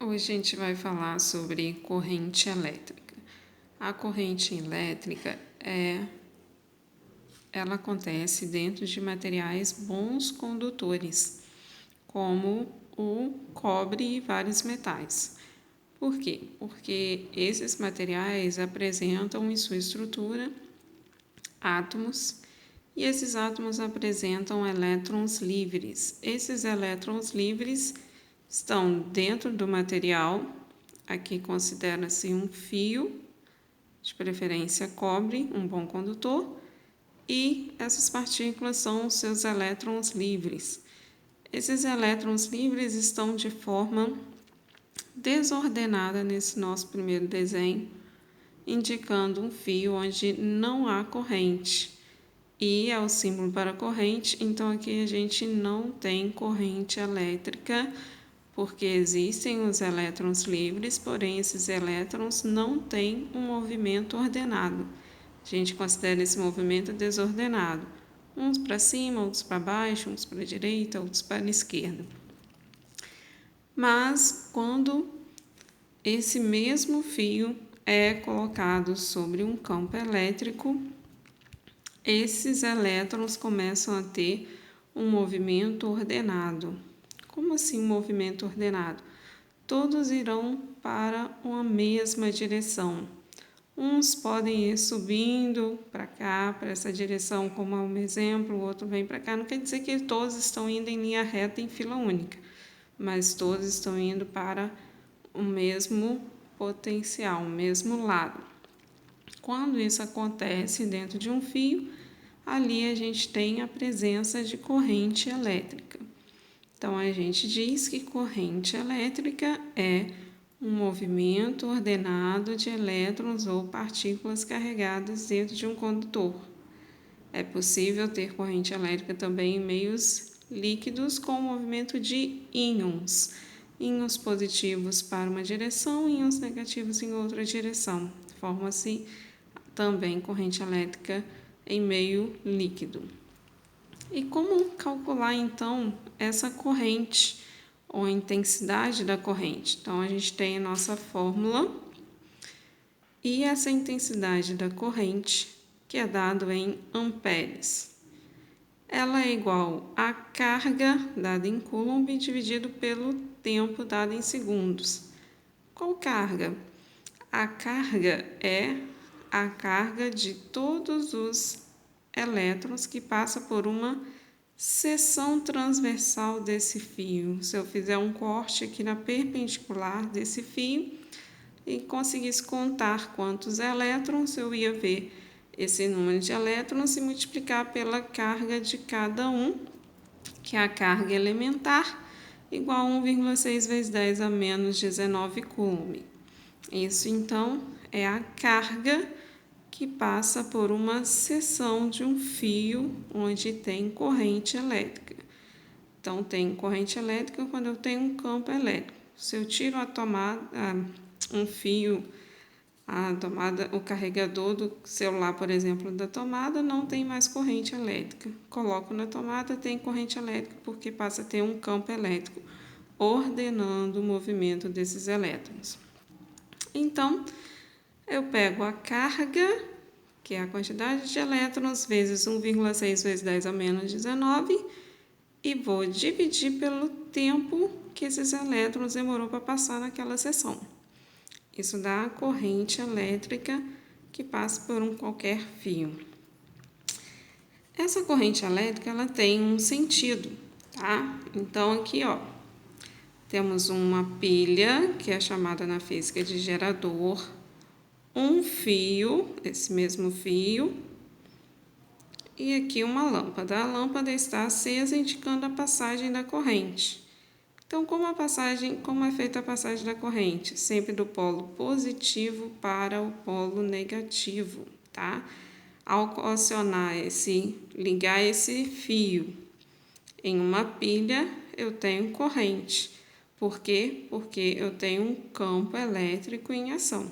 Hoje a gente vai falar sobre corrente elétrica. A corrente elétrica ela acontece dentro de materiais bons condutores, como o cobre e vários metais. Por quê? Porque esses materiais apresentam em sua estrutura átomos e esses átomos apresentam elétrons livres. Esses elétrons livres estão dentro do material, aqui considera-se um fio, de preferência cobre, um bom condutor, e essas partículas são os seus elétrons livres. Esses elétrons livres estão de forma desordenada nesse nosso primeiro desenho, indicando um fio onde não há corrente. E é o símbolo para corrente, então aqui a gente não tem corrente elétrica, porque existem os elétrons livres, porém esses elétrons não têm um movimento ordenado. A gente considera esse movimento desordenado. Uns para cima, outros para baixo, uns para a direita, outros para a esquerda. Mas quando esse mesmo fio é colocado sobre um campo elétrico, esses elétrons começam a ter um movimento ordenado. Como assim um movimento ordenado? Todos irão para uma mesma direção. Uns podem ir subindo para cá, para essa direção, como é um exemplo, o outro vem para cá. Não quer dizer que todos estão indo em linha reta, em fila única, mas todos estão indo para o mesmo potencial, o mesmo lado. Quando isso acontece dentro de um fio, ali a gente tem a presença de corrente elétrica. Então, a gente diz que corrente elétrica é um movimento ordenado de elétrons ou partículas carregadas dentro de um condutor. É possível ter corrente elétrica também em meios líquidos com o movimento de íons. Íons positivos para uma direção, íons negativos em outra direção. Forma-se também corrente elétrica em meio líquido. E como calcular então essa corrente ou a intensidade da corrente? Então a gente tem a nossa fórmula e essa intensidade da corrente, que é dado em amperes, ela é igual à carga dada em Coulomb dividido pelo tempo dado em segundos. Qual carga? A carga é a carga de todos os elétrons que passa por uma seção transversal desse fio. Se eu fizer um corte aqui na perpendicular desse fio e conseguisse contar quantos elétrons, eu ia ver esse número de elétrons e multiplicar pela carga de cada um, que é a carga elementar, igual a 1,6 vezes 10 a menos 19 Coulomb. Isso, então, é a carga que passa por uma seção de um fio onde tem corrente elétrica. Então, tem corrente elétrica quando eu tenho um campo elétrico. Se eu tiro a tomada, um fio, a tomada, o carregador do celular, por exemplo, da tomada, não tem mais corrente elétrica. Coloco na tomada, tem corrente elétrica porque passa a ter um campo elétrico ordenando o movimento desses elétrons. Então, eu pego a carga, que é a quantidade de elétrons, vezes 1,6 vezes 10 a menos 19, e vou dividir pelo tempo que esses elétrons demorou para passar naquela seção. Isso dá a corrente elétrica que passa por um qualquer fio. Essa corrente elétrica, ela tem um sentido, tá? Então, aqui, ó, temos uma pilha, que é chamada na física de gerador, um fio, esse mesmo fio, e aqui uma lâmpada. A lâmpada está acesa, indicando a passagem da corrente. Então, como é feita a passagem da corrente? Sempre do polo positivo para o polo negativo, tá? Ao ligar esse fio em uma pilha, eu tenho corrente. Por quê? Porque eu tenho um campo elétrico em ação,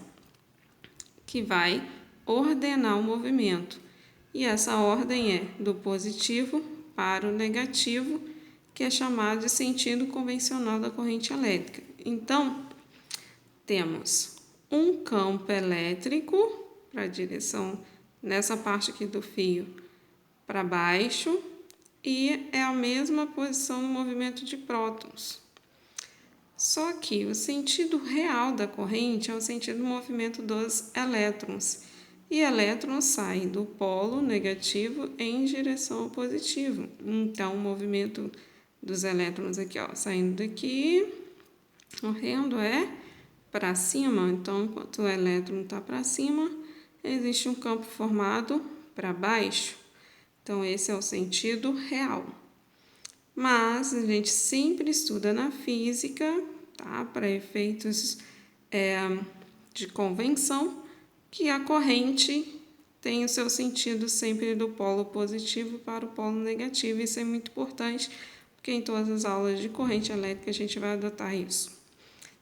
que vai ordenar o movimento. E essa ordem é do positivo para o negativo, que é chamado de sentido convencional da corrente elétrica. Então, temos um campo elétrico para a direção nessa parte aqui do fio para baixo e é a mesma posição no movimento de prótons. Só que o sentido real da corrente é o sentido do movimento dos elétrons. E elétrons saem do polo negativo em direção ao positivo. Então, o movimento dos elétrons aqui, ó, saindo daqui, correndo é para cima. Então, enquanto o elétron está para cima, existe um campo formado para baixo. Então, esse é o sentido real. Mas a gente sempre estuda na física, tá? Para efeitos de convenção, que a corrente tem o seu sentido sempre do polo positivo para o polo negativo. Isso é muito importante, porque em todas as aulas de corrente elétrica a gente vai adotar isso.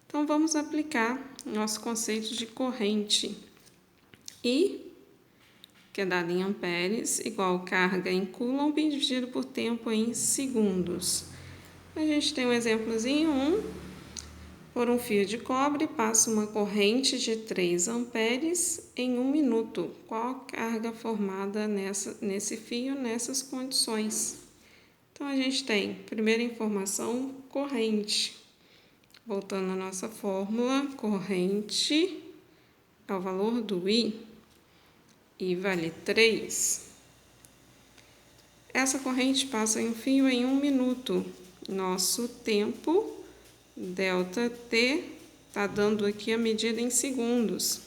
Então, vamos aplicar nosso conceito de corrente. I, que é dado em amperes, igual carga em coulomb, dividido por tempo em segundos. A gente tem um exemplozinho, por um fio de cobre, passa uma corrente de 3 amperes em 1 minuto. Qual a carga formada nesse fio, nessas condições? Então, a gente tem, primeira informação, corrente. Voltando à nossa fórmula, corrente é o valor do I. I vale 3. Essa corrente passa em um fio em 1 minuto. Nosso tempo, ΔT, está dando aqui a medida em segundos.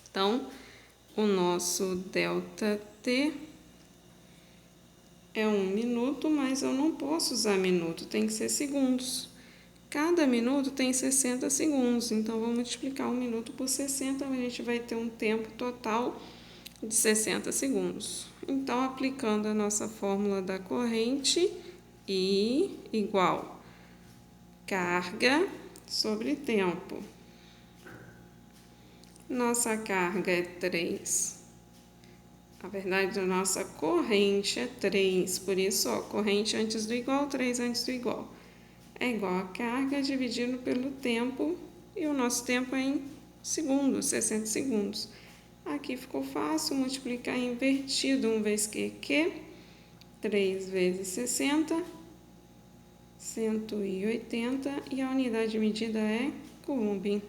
Então, o nosso ΔT é 1 minuto, mas eu não posso usar minuto, tem que ser segundos. Cada minuto tem 60 segundos, então vou multiplicar 1 minuto por 60, a gente vai ter um tempo total de 60 segundos. Então, aplicando a nossa fórmula da corrente, I igual carga sobre tempo. Nossa carga é 3. Na verdade, a nossa corrente é 3. Por isso, ó, corrente antes do igual, 3 antes do igual. É igual a carga dividido pelo tempo. E o nosso tempo é em segundos, 60 segundos. Aqui ficou fácil multiplicar invertido, 1 vezes Q, 3 vezes 60, 180, e a unidade de medida é coulomb.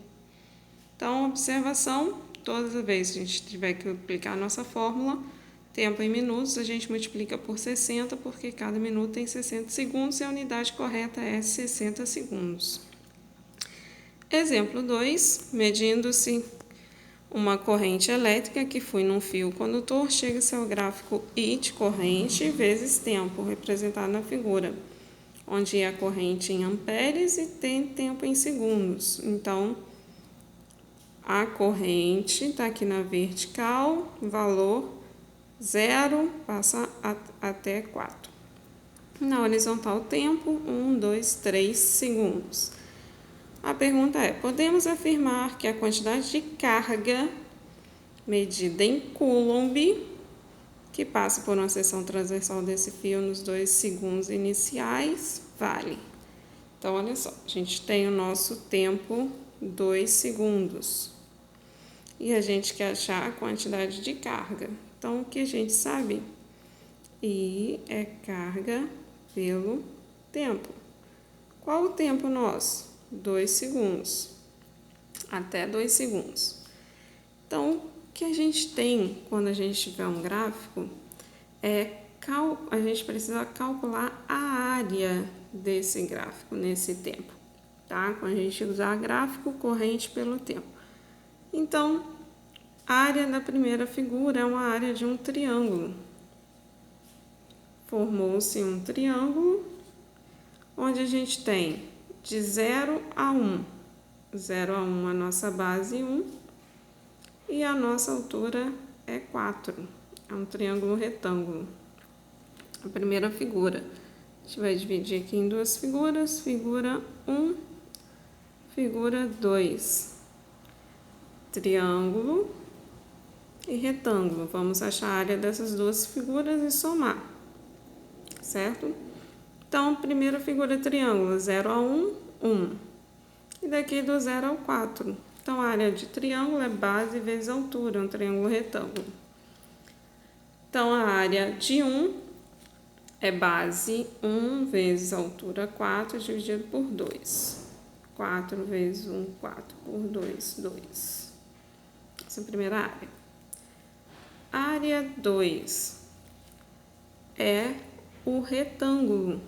Então, observação, todas as vezes que a gente tiver que aplicar a nossa fórmula, tempo em minutos, a gente multiplica por 60, porque cada minuto tem 60 segundos e a unidade correta é 60 segundos. Exemplo 2, medindo-se uma corrente elétrica que flui num fio condutor, chega-se ao gráfico I de corrente vezes tempo, representado na figura, onde é a corrente em amperes e tem tempo em segundos. Então, a corrente está aqui na vertical, valor 0, passa até 4. Na horizontal, tempo 1, 2, 3 segundos. A pergunta é, podemos afirmar que a quantidade de carga medida em coulomb, que passa por uma seção transversal desse fio nos 2 segundos iniciais, vale. Então, olha só, a gente tem o nosso tempo 2 segundos. E a gente quer achar a quantidade de carga. Então, o que a gente sabe? I é carga pelo tempo. Qual o tempo nosso? 2 segundos, até 2 segundos. Então, o que a gente tem quando a gente tiver um gráfico a gente precisa calcular a área desse gráfico nesse tempo, tá? Quando a gente usar gráfico corrente pelo tempo. Então, a área da primeira figura é uma área de um triângulo. Formou-se um triângulo onde a gente tem de 0 a 1. 0 a 1 a nossa base 1 e a nossa altura é 4. É um triângulo retângulo. A primeira figura. A gente vai dividir aqui em 2 figuras. Figura 1, figura 2. Triângulo e retângulo. Vamos achar a área dessas 2 figuras e somar. Certo? Então, primeira figura triângulo, 0 a 1, 1. e daqui do 0 ao 4. Então, a área de triângulo é base vezes altura, um triângulo retângulo. Então, a área de 1 é base 1 vezes altura 4 dividido por 2. 4 vezes 1, 4 por 2, 2. Essa é a primeira área. Área 2 é o retângulo.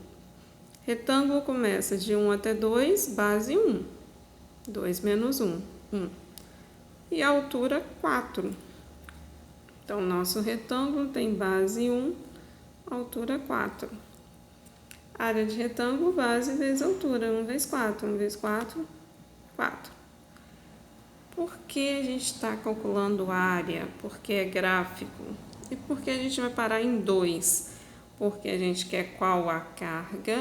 Retângulo começa de 1 até 2, base 1. 2 menos 1, 1. E a altura 4. Então, nosso retângulo tem base 1, altura 4. Área de retângulo, base vezes altura, 1 vezes 4. 1 vezes 4, 4. Por que a gente está calculando área? Porque é gráfico. E por que a gente vai parar em 2? Porque a gente quer qual a carga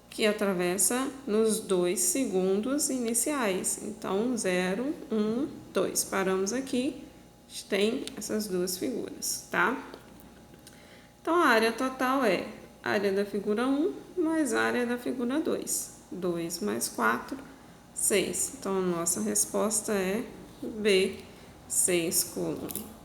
que atravessa nos 2 segundos iniciais. Então, 0, 1, 2. Paramos aqui. A gente tem essas duas figuras, tá? Então, a área total é a área da figura 1 mais a área da figura 2. 2 mais 4, 6. Então, a nossa resposta é B, 6 cômodo.